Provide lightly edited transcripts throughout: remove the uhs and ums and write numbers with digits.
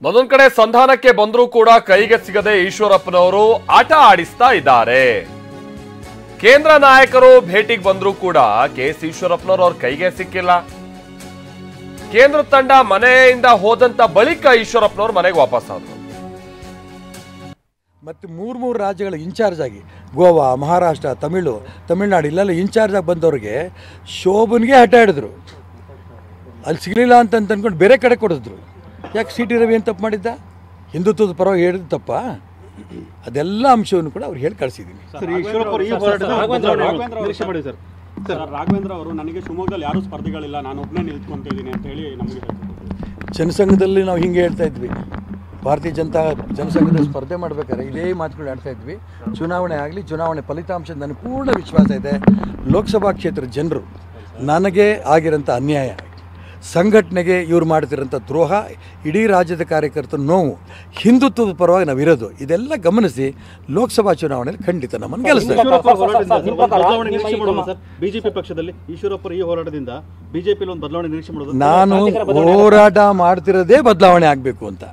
ಮತ್ತೊಂದು ಕಡೆ ಸಂಧಾನಕ್ಕೆ ಬಂದರೂ ಕೂಡ ಕೈಗೆ ಸಿಗದೆ ಈಶ್ವರಪ್ಪನವರು ಆಟ ಆಡಿಸ್ತಾ ಇದ್ದಾರೆ. ಕೇಂದ್ರ ನಾಯಕರು ಭೇಟಿಗೆ ಬಂದರೂ ಕೂಡ ಕೆಎಸ್ ಈಶ್ವರಪ್ಪನವರು ಅವ್ರ ಕೈಗೆ ಸಿಕ್ಕಿಲ್ಲ. ಕೇಂದ್ರ ತಂಡ ಮನೆಯಿಂದ ಹೋದಂತ ಬಳಿಕ ಈಶ್ವರಪ್ಪನವರು ಮನೆಗೆ ವಾಪಸ್ ಆದ್ರು. ಮತ್ತು ಮೂರು ರಾಜ್ಯಗಳ ಇನ್ಚಾರ್ಜ್ ಆಗಿ ಗೋವಾ, ಮಹಾರಾಷ್ಟ್ರ, ತಮಿಳುನಾಡು ಇಲ್ಲೆಲ್ಲ ಇನ್ಚಾರ್ಜ್ ಆಗಿ ಬಂದವ್ರಿಗೆ ಶೋಭನ್ಗೆ ಹಠ ಹಿಡಿದ್ರು. ಅಲ್ಲಿ ಸಿಗಲಿಲ್ಲ ಅಂತ ಅಂದ್ಕೊಂಡು ಬೇರೆ ಕಡೆ ಕೊಡಿದ್ರು. ಯಾಕೆ ಸಿ ಟಿ ರವಿ ಏನು ತಪ್ಪು ಮಾಡಿದ್ದ? ಹಿಂದುತ್ವದ ಪರವಾಗಿ ಹೇಳಿದ ತಪ್ಪ? ಅದೆಲ್ಲ ಅಂಶವನ್ನು ಕೂಡ ಅವ್ರು ಹೇಳಿ ಕಳಿಸಿದ್ದೀನಿ. ರಾಘವೇಂದ್ರ ಅವರು ನನಗೆ ಶಿವಮೊಗ್ಗದಲ್ಲಿ ಯಾರೂ ಸ್ಪರ್ಧಿಗಳಿಲ್ಲ, ನಾನು ಒಬ್ಬನೇ ನಿಂತ್ಕೊಂತಿದ್ದೀನಿ ಅಂತ ಹೇಳಿ ನಮಗೆ ಜನಸಂಘದಲ್ಲಿ ನಾವು ಹಿಂಗೆ ಹೇಳ್ತಾ ಇದ್ವಿ. ಭಾರತೀಯ ಜನಸಂಘದ ಸ್ಪರ್ಧೆ ಮಾಡ್ಬೇಕಾದ್ರೆ ಇದೇ ಮಾತುಗಳು ಆಡ್ತಾ ಇದ್ವಿ. ಚುನಾವಣೆ ಆಗಲಿ, ಚುನಾವಣೆ ಫಲಿತಾಂಶ ನನಗೆ ಪೂರ್ಣ ವಿಶ್ವಾಸ ಇದೆ. ಲೋಕಸಭಾ ಕ್ಷೇತ್ರದ ಜನರು ನನಗೆ ಆಗಿರೋಂಥ ಅನ್ಯಾಯ, ಸಂಘಟನೆಗೆ ಇವ್ರು ಮಾಡ್ತಿರೋಂಥ ದ್ರೋಹ, ಇಡೀ ರಾಜ್ಯದ ಕಾರ್ಯಕರ್ತರ ನೋವು, ಹಿಂದುತ್ವದ ಪರವಾಗಿ ನಾವಿರೋದು, ಇದೆಲ್ಲ ಗಮನಿಸಿ ಲೋಕಸಭಾ ಚುನಾವಣೆಯಲ್ಲಿ ಖಂಡಿತ ನಮ್ಮನ್ನು ಗೆಲ್ಲಿಸ್ತಾರೆ. ಬಿಜೆಪಿ ಪಕ್ಷದಲ್ಲಿ ಈಶ್ವರಪ್ಪ ಈ ಹೋರಾಟದಿಂದ ಬಿಜೆಪಿ ಒಂದು ಬದಲಾವಣೆ ನಿರೀಕ್ಷೆ ಮಾಡೋದು. ನಾನು ಹೋರಾಟ ಮಾಡ್ತಿರೋದೇ ಬದಲಾವಣೆ ಆಗಬೇಕು ಅಂತ.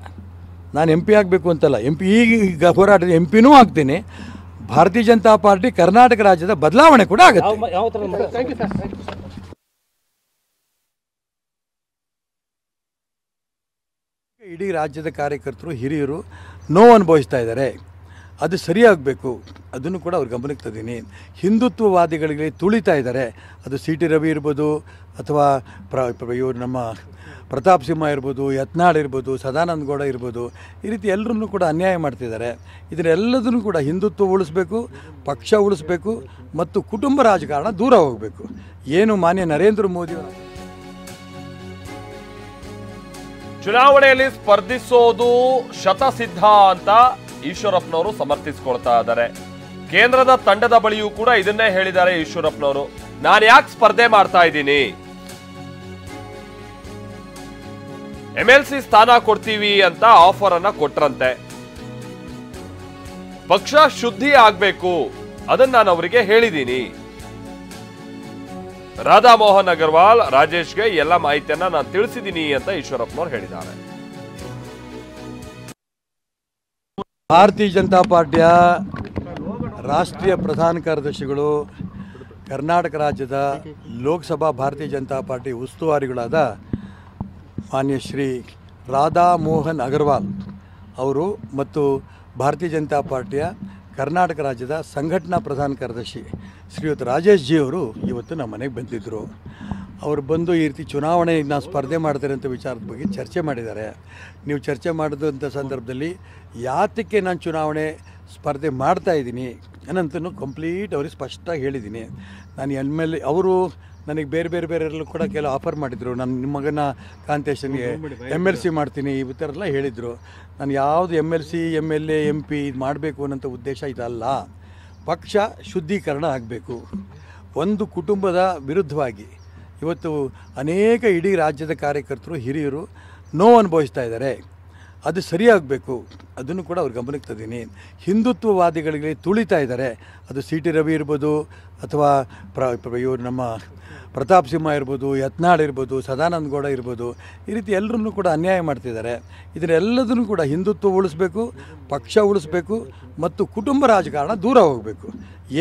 ನಾನು MP ಆಗಬೇಕು ಅಂತಲ್ಲ, ಈಗ ಹೋರಾಟದ MP ಆಗ್ತೀನಿ. ಭಾರತೀಯ ಜನತಾ ಪಾರ್ಟಿ ಕರ್ನಾಟಕ ರಾಜ್ಯದ ಬದಲಾವಣೆ ಕೂಡ ಆಗುತ್ತೆ. ಇಡೀ ರಾಜ್ಯದ ಕಾರ್ಯಕರ್ತರು, ಹಿರಿಯರು ನೋವು ಅನುಭವಿಸ್ತಾ ಇದ್ದಾರೆ. ಅದು ಸರಿಯಾಗಬೇಕು, ಅದನ್ನು ಕೂಡ ಅವ್ರ ಗಮನಕ್ಕೆ ತಂದೀನಿ. ಹಿಂದುತ್ವವಾದಿಗಳಿಗೆ ತುಳಿತಾ ಇದ್ದಾರೆ. ಅದು ಸಿ ಟಿ ರವಿ ಇರ್ಬೋದು, ಅಥವಾ ಇವರು ನಮ್ಮ ಪ್ರತಾಪ್ ಸಿಂಹ ಇರ್ಬೋದು, ಯತ್ನಾಳ್ ಇರ್ಬೋದು, ಸದಾನಂದ ಗೌಡ ಇರ್ಬೋದು, ಈ ರೀತಿ ಎಲ್ಲರನ್ನೂ ಕೂಡ ಅನ್ಯಾಯ ಮಾಡ್ತಿದ್ದಾರೆ. ಇದನ್ನೆಲ್ಲದನ್ನು ಕೂಡ ಹಿಂದುತ್ವ ಉಳಿಸ್ಬೇಕು, ಪಕ್ಷ ಉಳಿಸ್ಬೇಕು, ಮತ್ತು ಕುಟುಂಬ ರಾಜಕಾರಣ ದೂರ ಹೋಗಬೇಕು. ಏನು ಮಾನ್ಯ ನರೇಂದ್ರ ಮೋದಿ ಚುನಾವಣೆಯಲ್ಲಿ ಸ್ಪರ್ಧಿಸೋದು ಶತಸಿದ್ಧ ಅಂತ ಈಶ್ವರಪ್ಪನವರು ಸಮರ್ಥಿಸಿಕೊಳ್ತಾ ಇದ್ದಾರೆ. ಕೇಂದ್ರದ ತಂಡದ ಬಳಿಯೂ ಕೂಡ ಇದನ್ನೇ ಹೇಳಿದ್ದಾರೆ ಈಶ್ವರಪ್ಪನವರು. ನಾನು ಯಾಕೆ ಸ್ಪರ್ಧೆ ಮಾಡ್ತಾ ಇದ್ದೀನಿ, MLC ಸ್ಥಾನ ಕೊಡ್ತೀವಿ ಅಂತ ಆಫರ್ ಅನ್ನ ಕೊಟ್ರಂತೆ. ಪಕ್ಷ ಶುದ್ಧಿ ಆಗ್ಬೇಕು, ಅದನ್ನ ನಾನು ಅವರಿಗೆ ಹೇಳಿದ್ದೀನಿ. ರಾಧಾ ಮೋಹನ್ ಅಗರ್ವಾಲ್, ರಾಜೇಶ್ಗೆ ಎಲ್ಲ ಮಾಹಿತಿಯನ್ನ ನಾನು ತಿಳಿಸಿದ್ದೀನಿ ಅಂತ ಈಶ್ವರಪ್ಪನವರು ಹೇಳಿದ್ದಾರೆ. ಭಾರತೀಯ ಜನತಾ ಪಾರ್ಟಿಯ ರಾಷ್ಟ್ರೀಯ ಪ್ರಧಾನ ಕಾರ್ಯದರ್ಶಿಗಳು, ಕರ್ನಾಟಕ ರಾಜ್ಯದ ಲೋಕಸಭಾ ಭಾರತೀಯ ಜನತಾ ಪಾರ್ಟಿ ಉಸ್ತುವಾರಿಗಳಾದ ಮಾನ್ಯ ಶ್ರೀ ರಾಧಾ ಮೋಹನ್ ಅಗರ್ವಾಲ್ ಅವರು ಮತ್ತು ಭಾರತೀಯ ಜನತಾ ಪಾರ್ಟಿಯ ಕರ್ನಾಟಕ ರಾಜ್ಯದ ಸಂಘಟನಾ ಪ್ರಧಾನ ಕಾರ್ಯದರ್ಶಿ ಶ್ರೀಯುತ ರಾಜೇಶ್ ಜಿ ಅವರು ಇವತ್ತು ನಮ್ಮ ಮನೆಗೆ ಬಂದಿದ್ದರು. ಅವರು ಬಂದು ಈ ರೀತಿ ಚುನಾವಣೆ ನಾವು ಸ್ಪರ್ಧೆ ಮಾಡ್ತಾರೆ ಅಂತ ವಿಚಾರದ ಬಗ್ಗೆ ಚರ್ಚೆ ಮಾಡಿದ್ದಾರೆ. ನೀವು ಚರ್ಚೆ ಮಾಡಿದಂಥ ಸಂದರ್ಭದಲ್ಲಿ ಯಾತಕ್ಕೆ ನಾನು ಚುನಾವಣೆ ಸ್ಪರ್ಧೆ ಮಾಡ್ತಾಯಿದ್ದೀನಿ ಅನ್ನಂತೂ ಕಂಪ್ಲೀಟ್ ಅವ್ರಿಗೆ ಸ್ಪಷ್ಟವಾಗಿ ಹೇಳಿದ್ದೀನಿ. ನಾನು MLA ಅವರು ನನಗೆ ಬೇರೆಲ್ಲೂ ಕೂಡ ಕೆಲವು ಆಫರ್ ಮಾಡಿದರು. ನಾನು ನಿಮ್ಮ ಮಗನ ಕಾಂತೇಶನ್ಗೆ MLC ಮಾಡ್ತೀನಿ ಈ ಥರ ಹೇಳಿದರು. ನಾನು ಯಾವುದು MLC, MLA, MP ಇದು ಮಾಡಬೇಕು ಅನ್ನೋಂಥ ಉದ್ದೇಶ ಇದಲ್ಲ. ಪಕ್ಷ ಶುದ್ಧೀಕರಣ ಆಗಬೇಕು. ಒಂದು ಕುಟುಂಬದ ವಿರುದ್ಧವಾಗಿ ಇವತ್ತು ಅನೇಕ ಇಡೀ ರಾಜ್ಯದ ಕಾರ್ಯಕರ್ತರು, ಹಿರಿಯರು ನೋವು ಅನುಭವಿಸ್ತಾ ಇದ್ದಾರೆ. ಅದು ಸರಿಯಾಗಬೇಕು, ಅದನ್ನು ಕೂಡ ಅವ್ರ ಗಮನಕ್ಕೆ ತಂದೀನಿ. ಹಿಂದುತ್ವವಾದಿಗಳಿಗೆ ತುಳಿತಾ ಇದ್ದಾರೆ. ಅದು ಸಿ ಟಿ ರವಿ ಇರ್ಬೋದು, ಅಥವಾ ಇವರು ನಮ್ಮ ಪ್ರತಾಪ್ ಸಿಂಹ ಇರ್ಬೋದು, ಯತ್ನಾಳ್ ಇರ್ಬೋದು, ಸದಾನಂದ ಗೌಡ ಇರ್ಬೋದು, ಈ ರೀತಿ ಎಲ್ಲರನ್ನೂ ಕೂಡ ಅನ್ಯಾಯ ಮಾಡ್ತಿದ್ದಾರೆ. ಇದನ್ನೆಲ್ಲದನ್ನು ಕೂಡ ಹಿಂದುತ್ವ ಉಳಿಸ್ಬೇಕು, ಪಕ್ಷ ಉಳಿಸ್ಬೇಕು, ಮತ್ತು ಕುಟುಂಬ ರಾಜಕಾರಣ ದೂರ ಹೋಗಬೇಕು.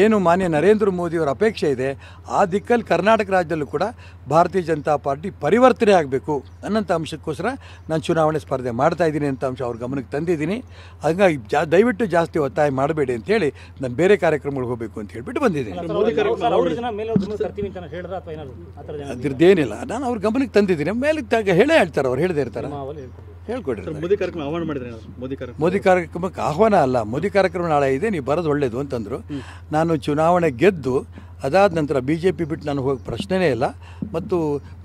ಏನು ಮಾನ್ಯ ನರೇಂದ್ರ ಮೋದಿಯವರ ಅಪೇಕ್ಷೆ ಇದೆ, ಆ ದಿಕ್ಕಲ್ಲಿ ಕರ್ನಾಟಕ ರಾಜ್ಯದಲ್ಲೂ ಕೂಡ ಭಾರತೀಯ ಜನತಾ ಪಾರ್ಟಿ ಪರಿವರ್ತನೆ ಆಗಬೇಕು ಅನ್ನೋಂಥ ಅಂಶಕ್ಕೋಸ್ಕರ ನಾನು ಚುನಾವಣೆ ಸ್ಪರ್ಧೆ ಮಾಡ್ತಾಯಿದ್ದೀನಿ ಅಂತ ಅಂಶ ಅವ್ರ ಗಮನಕ್ಕೆ ತಂದಿದ್ದೀನಿ. ಹಾಗಾಗಿ ದಯವಿಟ್ಟು ಜಾಸ್ತಿ ಒತ್ತಾಯ ಮಾಡಬೇಡಿ ಅಂತೇಳಿ ನಾನು ಬೇರೆ ಕಾರ್ಯಕ್ರಮಗಳಿಗೆ ಹೋಗಬೇಕು ಅಂತ ಹೇಳ್ಬಿಟ್ಟು ಬಂದಿದ್ದೀನಿ. ಅದ್ರದ್ದೇನಿಲ್ಲ, ನಾನು ಅವ್ರ ಗಮನಕ್ಕೆ ತಂದಿದ್ದೀನಿ. ಮೇಲೆ ಹೇಳೇ ಹೇಳ್ತಾರೆ, ಅವ್ರು ಹೇಳದೇ ಇರ್ತಾರೆ, ಹೇಳ್ಕೊಡ್ರಿ. ಮೋದಿ ಕಾರ್ಯಕ್ರಮಕ್ಕೆ ಆಹ್ವಾನ ಅಲ್ಲ, ಮೋದಿ ಕಾರ್ಯಕ್ರಮ ನಾಳೆ ಇದೆ, ನೀವು ಬರೋದು ಒಳ್ಳೇದು ಅಂತಂದರು. ನಾನು ಚುನಾವಣೆ ಗೆದ್ದು ಅದಾದ ನಂತರ BJP ಬಿಟ್ಟು ನಾನು ಹೋಗೋ ಪ್ರಶ್ನೆನೇ ಇಲ್ಲ. ಮತ್ತು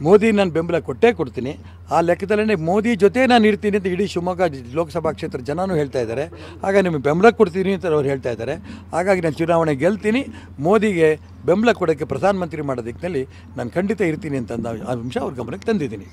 ಮೋದಿ ನಾನು ಬೆಂಬಲ ಕೊಡ್ತೀನಿ. ಆ ಲೆಕ್ಕದಲ್ಲೇ ಮೋದಿ ಜೊತೆ ನಾನು ಇರ್ತೀನಿ ಅಂತ ಇಡೀ ಶಿವಮೊಗ್ಗ ಲೋಕಸಭಾ ಕ್ಷೇತ್ರ ಜನನೂ ಹೇಳ್ತಾ ಇದ್ದಾರೆ. ಆಗ ನಿಮಗೆ ಬೆಂಬಲ ಕೊಡ್ತೀನಿ ಅಂತ ಅವ್ರು ಹೇಳ್ತಾ ಇದ್ದಾರೆ. ಹಾಗಾಗಿ ನಾನು ಚುನಾವಣೆ ಗೆಲ್ತೀನಿ. ಮೋದಿಗೆ ಬೆಂಬಲ ಕೊಡೋಕ್ಕೆ ಪ್ರಧಾನಮಂತ್ರಿ ಮಾಡೋ ದಿಕ್ಕಿನಲ್ಲಿ ನಾನು ಖಂಡಿತ ಇರ್ತೀನಿ ಅಂತ ಅಂಶ ಅವ್ರ ಗಮನಕ್ಕೆ ತಂದಿದ್ದೀನಿ.